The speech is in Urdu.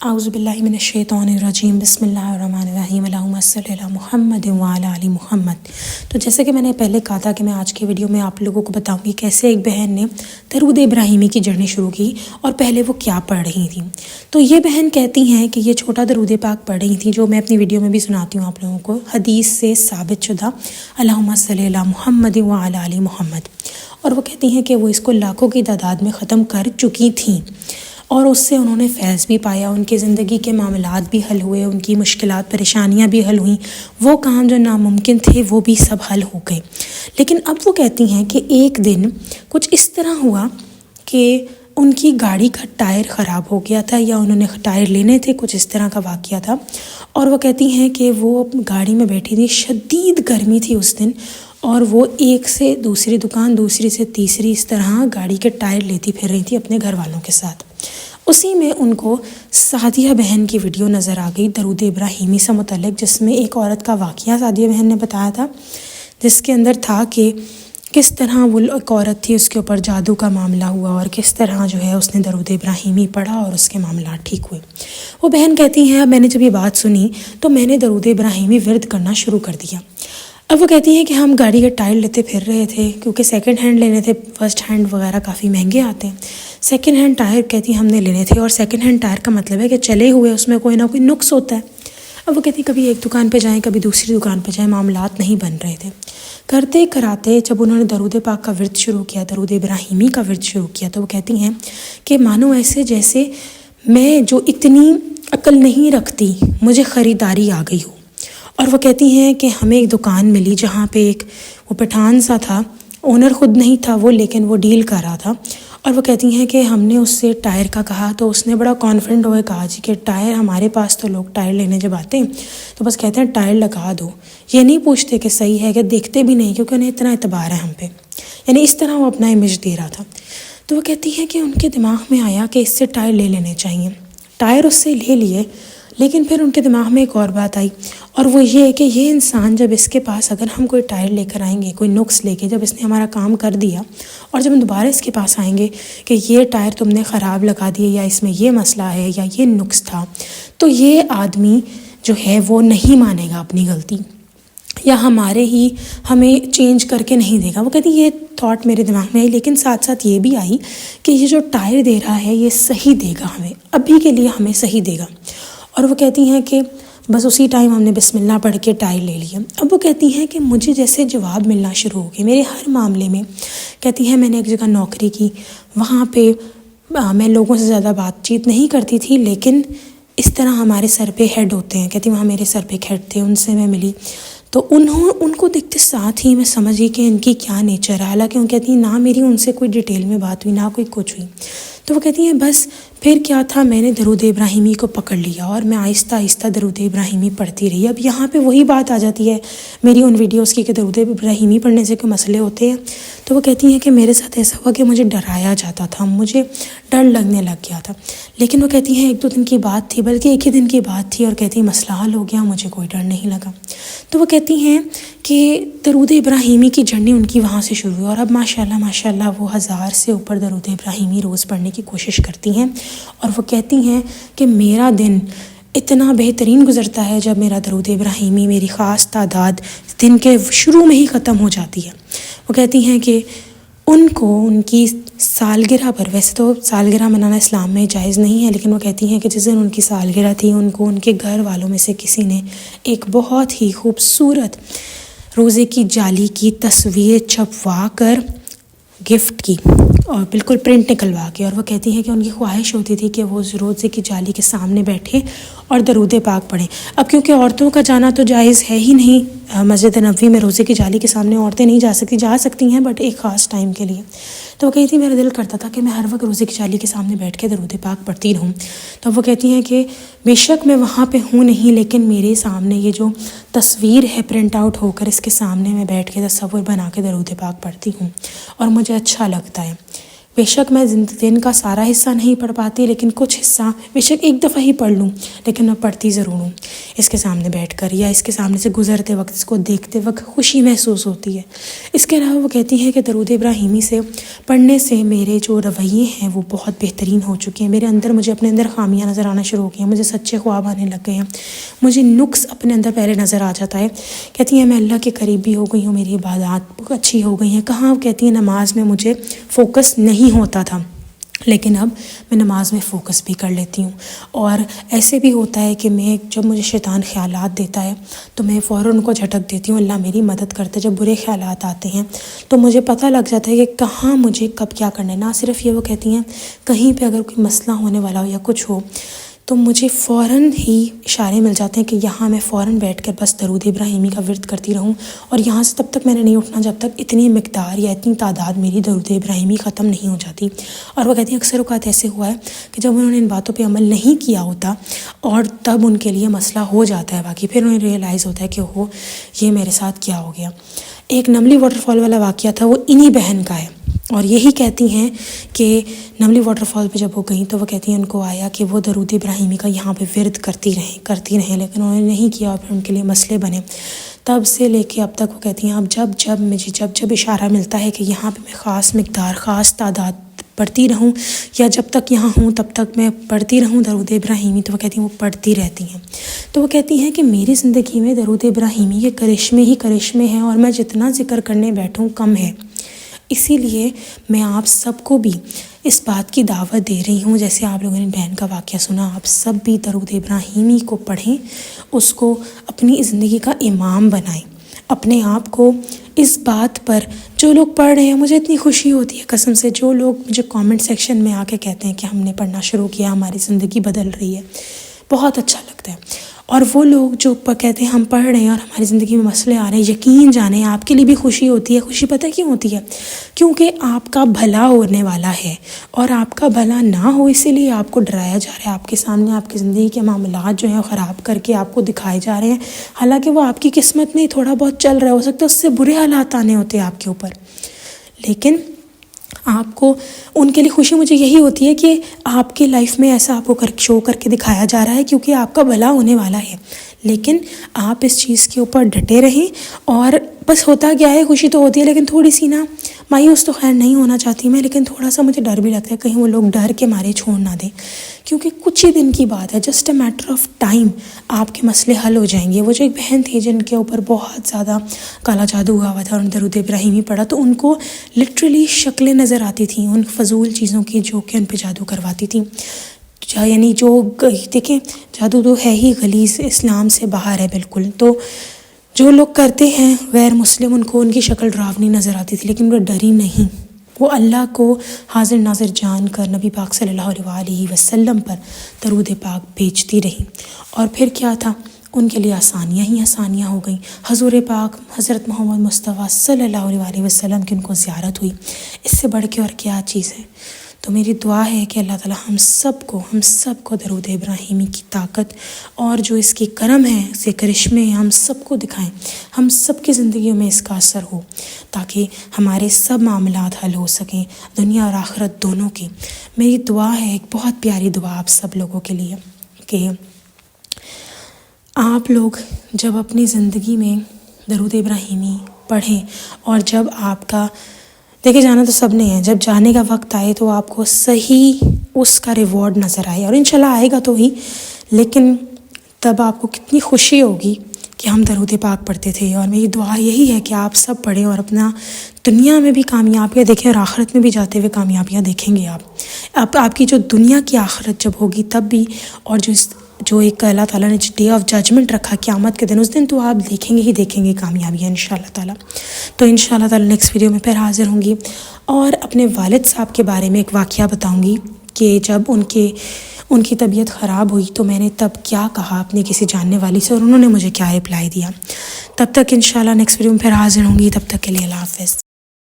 اعوذ باللہ من الشیطان الرجیم بسم اللہ الرحمن الرحیم اللہم صلی علی محمد وعلی آل محمد۔ تو جیسے کہ میں نے پہلے کہا تھا کہ میں آج کی ویڈیو میں آپ لوگوں کو بتاؤں گی کیسے ایک بہن نے درود ابراہیمی کی جرنی شروع کی اور پہلے وہ کیا پڑھ رہی تھیں۔ تو یہ بہن کہتی ہیں کہ یہ چھوٹا درود پاک پڑھ رہی تھیں جو میں اپنی ویڈیو میں بھی سناتی ہوں آپ لوگوں کو، حدیث سے ثابت شدہ اللہم صلی علی محمد وعلی آل محمد، اور وہ کہتی ہیں کہ وہ اس کو لاکھوں کی تعداد میں ختم کر چکی تھیں اور اس سے انہوں نے فیض بھی پایا، ان کی زندگی کے معاملات بھی حل ہوئے، ان کی مشکلات پریشانیاں بھی حل ہوئیں، وہ کام جو ناممکن تھے وہ بھی سب حل ہو گئے۔ لیکن اب وہ کہتی ہیں کہ ایک دن کچھ اس طرح ہوا کہ ان کی گاڑی کا ٹائر خراب ہو گیا تھا، یا انہوں نے ٹائر لینے تھے، کچھ اس طرح کا واقعہ تھا، اور وہ کہتی ہیں کہ وہ گاڑی میں بیٹھی تھی، شدید گرمی تھی اس دن، اور وہ ایک سے دوسری دکان، دوسری سے تیسری، اس طرح گاڑی کے ٹائر لیتی پھر رہی تھی اپنے گھر والوں کے ساتھ۔ اسی میں ان کو سعدیہ بہن کی ویڈیو نظر آ گئی درود ابراہیمی سے متعلق، جس میں ایک عورت کا واقعہ سعدیہ بہن نے بتایا تھا، جس کے اندر تھا کہ کس طرح وہ ایک عورت تھی، اس کے اوپر جادو کا معاملہ ہوا اور کس طرح جو ہے اس نے درود ابراہیمی پڑھا اور اس کے معاملات ٹھیک ہوئے۔ وہ بہن کہتی ہیں اب میں نے جب یہ بات سنی تو میں نے درود ابراہیمی ورد کرنا شروع کر دیا۔ اب وہ کہتی ہیں کہ ہم گاڑی کے ٹائر لیتے پھر رہے تھے کیونکہ سیکنڈ ہینڈ لینے تھے، فرسٹ ہینڈ وغیرہ کافی مہنگے آتے ہیں، سیکنڈ ہینڈ ٹائر کہتی ہم نے لینے تھے، اور سیکنڈ ہینڈ ٹائر کا مطلب ہے کہ چلے ہوئے اس میں کوئی نہ کوئی نقص ہوتا ہے۔ اب وہ کہتی کبھی ایک دکان پہ جائیں کبھی دوسری دکان پہ جائیں، معاملات نہیں بن رہے تھے۔ کرتے کراتے جب انہوں نے درود پاک کا ورد شروع کیا، درود ابراہیمی کا ورد شروع کیا، تو وہ کہتی ہیں کہ مانو ایسے جیسے میں جو اتنی عقل نہیں رکھتی مجھے خریداری آ گئی ہو۔ اور وہ کہتی ہیں کہ ہمیں ایک دکان ملی جہاں پہ ایک وہ پٹھان سا تھا، اونر خود نہیں تھا وہ، لیکن وہ ڈیل کر رہا تھا، اور وہ کہتی ہیں کہ ہم نے اس سے ٹائر کا کہا تو اس نے بڑا کانفیڈنٹ ہوئے کہا جی کہ ٹائر ہمارے پاس تو لوگ ٹائر لینے جب آتے ہیں تو بس کہتے ہیں ٹائر لگا دو، یہ نہیں پوچھتے کہ صحیح ہے، کہ دیکھتے بھی نہیں کیونکہ انہیں اتنا اعتبار ہے ہم پہ، یعنی اس طرح وہ اپنا امیج دے رہا تھا۔ تو وہ کہتی ہے کہ ان کے دماغ میں آیا کہ اس سے ٹائر لے لینے چاہیے، ٹائر اس سے لے لیے، لیکن پھر ان کے دماغ میں ایک اور بات آئی، اور وہ یہ ہے کہ یہ انسان جب اس کے پاس اگر ہم کوئی ٹائر لے کر آئیں گے، کوئی نقص لے کے، جب اس نے ہمارا کام کر دیا اور جب ہم دوبارہ اس کے پاس آئیں گے کہ یہ ٹائر تم نے خراب لگا دیے یا اس میں یہ مسئلہ ہے یا یہ نقص تھا، تو یہ آدمی جو ہے وہ نہیں مانے گا اپنی غلطی، یا ہمیں چینج کر کے نہیں دے گا۔ وہ کہتی یہ تھاٹ میرے دماغ میں آئی، لیکن ساتھ ساتھ یہ بھی آئی کہ یہ جو ٹائر دے رہا ہے یہ صحیح دے گا، ہمیں ابھی کے لیے ہمیں صحیح دے گا۔ اور وہ کہتی ہیں کہ بس اسی ٹائم ہم نے بسم اللہ پڑھ کے ٹائر لے لیا۔ اب وہ کہتی ہیں کہ مجھے جیسے جواب ملنا شروع ہو گئے میرے ہر معاملے میں۔ کہتی ہیں میں نے ایک جگہ نوکری کی، وہاں پہ میں لوگوں سے زیادہ بات چیت نہیں کرتی تھی، لیکن اس طرح ہمارے سر پہ ہیڈ ہوتے ہیں، کہتی وہاں میرے سر پہ ایک ہیڈ تھے، ان سے میں ملی تو ان کو دیکھتے ساتھ ہی میں سمجھ گئی کہ ان کی کیا نیچر ہے، حالانکہ وہ کہتی ہیں نہ میری ان سے کوئی ڈیٹیل میں بات ہوئی، نہ کوئی کچھ ہوئی۔ تو وہ کہتی ہیں بس پھر کیا تھا، میں نے درود ابراہیمی کو پکڑ لیا اور میں آہستہ آہستہ درود ابراہیمی پڑھتی رہی۔ اب یہاں پہ وہی بات آ جاتی ہے میری ان ویڈیوز کی کہ درود ابراہیمی پڑھنے سے کوئی مسئلے ہوتے ہیں، تو وہ کہتی ہیں کہ میرے ساتھ ایسا ہوا کہ مجھے ڈرایا جاتا تھا، مجھے ڈر لگنے لگ گیا تھا، لیکن وہ کہتی ہیں ایک دو دن کی بات تھی، بلکہ ایک ہی دن کی بات تھی، اور کہتی ہیں مسئلہ حل ہو گیا، مجھے کوئی ڈر نہیں لگا۔ تو وہ کہتی ہیں کہ درود ابراہیمی کی جرنی ان کی وہاں سے شروع ہوئی، اور اب ماشاءاللہ وہ 1000 سے اوپر درود ابراہیمی روز پڑھنے کی کوشش کرتی ہیں، اور وہ کہتی ہیں کہ میرا دن اتنا بہترین گزرتا ہے جب میرا درود ابراہیمی میری خاص تعداد دن کے شروع میں ہی ختم ہو جاتی ہے۔ وہ کہتی ہیں کہ ان کو ان کی سالگرہ پر، ویسے تو سالگرہ منانا اسلام میں جائز نہیں ہے، لیکن وہ کہتی ہیں کہ جس دن ان کی سالگرہ تھی ان کو ان کے گھر والوں میں سے کسی نے ایک بہت ہی خوبصورت روزے کی جالی کی تصویر چھپوا کر گفٹ کی، اور بالکل پرنٹ نکلوا کے، اور وہ کہتی ہیں کہ ان کی خواہش ہوتی تھی کہ وہ روزے کی جالی کے سامنے بیٹھے اور درود پاک پڑھیں۔ اب کیونکہ عورتوں کا جانا تو جائز ہے ہی نہیں مسجد نبوی میں، روزے کی جالی کے سامنے عورتیں نہیں جا سکتی ہیں، بٹ ایک خاص ٹائم کے لیے۔ تو وہ کہتی میرا دل کرتا تھا کہ میں ہر وقت روزے کی جالی کے سامنے بیٹھ کے درود پاک پڑھتی رہوں۔ تو وہ کہتی ہیں کہ بے شک میں وہاں پہ ہوں نہیں، لیکن میرے سامنے یہ جو تصویر ہے پرنٹ آؤٹ ہو کر، اس کے سامنے میں بیٹھ کے تصور بنا کے درود پاک پڑھتی ہوں اور مجھے اچھا لگتا ہے۔ بے شک میں دن کا سارا حصہ نہیں پڑھ پاتی، لیکن کچھ حصہ بے شک ایک دفعہ ہی پڑھ لوں، لیکن میں پڑھتی ضرور ہوں۔ اس کے سامنے بیٹھ کر یا اس کے سامنے سے گزرتے وقت، اس کو دیکھتے وقت خوشی محسوس ہوتی ہے۔ اس کے علاوہ وہ کہتی ہیں کہ درود ابراہیمی سے پڑھنے سے میرے جو رویے ہیں وہ بہت بہترین ہو چکے ہیں، مجھے اپنے اندر خامیاں نظر آنا شروع ہو گئی ہیں، مجھے سچے خواب آنے لگ گئے ہیں، مجھے نقص اپنے اندر پہلے نظر آ جاتا ہے۔ کہتی ہیں میں اللہ کے قریب بھی ہو گئی ہوں، میری عبادات اچھی ہو گئی ہیں۔ کہاں کہتی ہیں نماز میں مجھے فوکس نہیں ہوتا تھا، لیکن اب میں نماز میں فوکس بھی کر لیتی ہوں۔ اور ایسے بھی ہوتا ہے کہ جب مجھے شیطان خیالات دیتا ہے تو میں فوراً ان کو جھٹک دیتی ہوں، اللہ میری مدد کرتا ہے۔ جب برے خیالات آتے ہیں تو مجھے پتہ لگ جاتا ہے کہ کہاں مجھے کب کیا کرنا ہے۔ نہ صرف یہ، وہ کہتی ہیں کہیں پہ اگر کوئی مسئلہ ہونے والا ہو یا کچھ ہو تو مجھے فوراً ہی اشارے مل جاتے ہیں کہ یہاں میں فوراً بیٹھ کر بس درود ابراہیمی کا ورد کرتی رہوں، اور یہاں سے تب تک میں نے نہیں اٹھنا جب تک اتنی مقدار یا اتنی تعداد میری درود ابراہیمی ختم نہیں ہو جاتی۔ اور وہ کہتی ہیں اکثر اوقات ایسے ہوا ہے کہ جب انہوں نے ان باتوں پہ عمل نہیں کیا ہوتا اور تب ان کے لیے مسئلہ ہو جاتا ہے، باقی پھر انہیں ریئلائز ہوتا ہے کہ یہ میرے ساتھ کیا ہو گیا۔ ایک نملی واٹر فال والا واقعہ تھا، وہ انہی بہن کا ہے، اور یہی کہتی ہیں کہ نملی واٹر فال پہ جب وہ گئیں تو وہ کہتی ہیں ان کو آیا کہ وہ درود ابراہیمی کا یہاں پہ ورد کرتی رہیں، لیکن انہوں نے نہیں کیا اور پھر ان کے لیے مسئلے بنے۔ تب سے لے کے اب تک وہ کہتی ہیں اب جب اشارہ ملتا ہے کہ یہاں پہ میں خاص مقدار، خاص تعداد پڑھتی رہوں، یا جب تک یہاں ہوں تب تک میں پڑھتی رہوں درود ابراہیمی، تو وہ کہتی ہیں وہ پڑھتی رہتی ہیں۔ تو وہ کہتی ہیں کہ میری زندگی میں درود ابراہیمی کے کرشمے ہی کرشمے ہیں، اور میں جتنا ذکر کرنے بیٹھوں کم ہے۔ اسی لیے میں آپ سب کو بھی اس بات کی دعوت دے رہی ہوں، جیسے آپ لوگوں نے بہن کا واقعہ سنا، آپ سب بھی درود ابراہیمی کو پڑھیں، اس کو اپنی زندگی کا امام بنائیں، اپنے آپ کو اس بات پر۔ جو لوگ پڑھ رہے ہیں مجھے اتنی خوشی ہوتی ہے قسم سے، جو لوگ مجھے کامنٹ سیکشن میں آ کے کہتے ہیں کہ ہم نے پڑھنا شروع کیا، ہماری زندگی بدل رہی ہے، بہت اچھا لگتا ہے۔ اور وہ لوگ جو کہتے ہیں ہم پڑھ رہے ہیں اور ہماری زندگی میں مسئلے آ رہے ہیں، یقین جانیں آپ کے لیے بھی خوشی ہوتی ہے۔ خوشی پتہ کیوں ہوتی ہے؟ کیونکہ آپ کا بھلا ہونے والا ہے، اور آپ کا بھلا نہ ہو اسی لیے آپ کو ڈرایا جا رہا ہے، آپ کے سامنے آپ کی زندگی کے معاملات جو ہیں خراب کر کے آپ کو دکھائے جا رہے ہیں، حالانکہ وہ آپ کی قسمت میں تھوڑا بہت چل رہا ہو سکتا ہے، اس سے برے حالات آنے ہوتے ہیں آپ کے اوپر، لیکن آپ کو ان کے لیے خوشی مجھے یہی ہوتی ہے کہ آپ کی لائف میں ایسا آپ کو شو کر کے دکھایا جا رہا ہے کیونکہ آپ کا بھلا ہونے والا ہے، لیکن آپ اس چیز کے اوپر ڈٹے رہیں۔ اور بس ہوتا کیا ہے، خوشی تو ہوتی ہے لیکن تھوڑی سی نا مایوس تو خیر نہیں ہونا چاہتی میں، لیکن تھوڑا سا مجھے ڈر بھی لگتا ہے کہیں وہ لوگ ڈر کے مارے چھوڑ نہ دیں، کیونکہ کچھ ہی دن کی بات ہے، just a matter of time آپ کے مسئلے حل ہو جائیں گے۔ وہ جو ایک بہن تھی جن کے اوپر بہت زیادہ کالا جادو ہوا تھا، انہوں نے درود ابراہیمی پڑھا تو ان کو لٹرلی شکلیں نظر آتی تھیں ان فضول چیزوں کی جو کہ ان پہ جادو کرواتی تھیں، یعنی جو دیکھیں جادو تو ہے ہی غلیظ، اسلام سے باہر ہے بالکل، تو جو لوگ کرتے ہیں غیر مسلم ان کو ان کی شکل ڈراؤنی نظر آتی تھی، لیکن وہ ڈری نہیں، وہ اللہ کو حاضر ناظر جان کر نبی پاک صلی اللہ علیہ وسلم پر درود پاک بھیجتی رہیں، اور پھر کیا تھا، ان کے لیے آسانیاں ہی آسانیاں ہو گئیں۔ حضور پاک حضرت محمد مصطفیٰ صلی اللہ علیہ وسلم کی ان کو زیارت ہوئی، اس سے بڑھ کے اور کیا چیز ہے؟ تو میری دعا ہے کہ اللہ تعالی ہم سب کو درود ابراہیمی کی طاقت اور جو اس کی کرم ہے، اس کے کرشمے ہم سب کو دکھائیں، ہم سب کی زندگیوں میں اس کا اثر ہو، تاکہ ہمارے سب معاملات حل ہو سکیں، دنیا اور آخرت دونوں کی۔ میری دعا ہے، ایک بہت پیاری دعا آپ سب لوگوں کے لیے، کہ آپ لوگ جب اپنی زندگی میں درود ابراہیمی پڑھیں، اور جب آپ کا دیکھے جانا تو سب نے ہے، جب جانے کا وقت آئے تو آپ کو صحیح اس کا ریوارڈ نظر آئے، اور انشاءاللہ آئے گا تو ہی، لیکن تب آپ کو کتنی خوشی ہوگی کہ ہم درود پاک پڑھتے تھے۔ اور میری دعا یہی ہے کہ آپ سب پڑھیں اور اپنا دنیا میں بھی کامیابیاں دیکھیں اور آخرت میں بھی جاتے ہوئے کامیابیاں دیکھیں گے آپ کی جو دنیا کی آخرت جب ہوگی تب بھی، اور جو ایک اللہ تعالیٰ نے ڈے آف ججمنٹ رکھا قیامت کے دن، اس دن تو آپ دیکھیں گے کامیابیاں انشاءاللہ تعالیٰ۔ تو انشاءاللہ تعالیٰ نیکسٹ ویڈیو میں پھر حاضر ہوں گی، اور اپنے والد صاحب کے بارے میں ایک واقعہ بتاؤں گی کہ جب ان کی طبیعت خراب ہوئی تو میں نے تب کیا کہا اپنے کسی جاننے والی سے، اور انہوں نے مجھے کیا رپلائی دیا۔ تب تک انشاءاللہ نیکسٹ ویڈیو میں پھر حاضر ہوں گی، تب تک کے لیے اللہ حافظ۔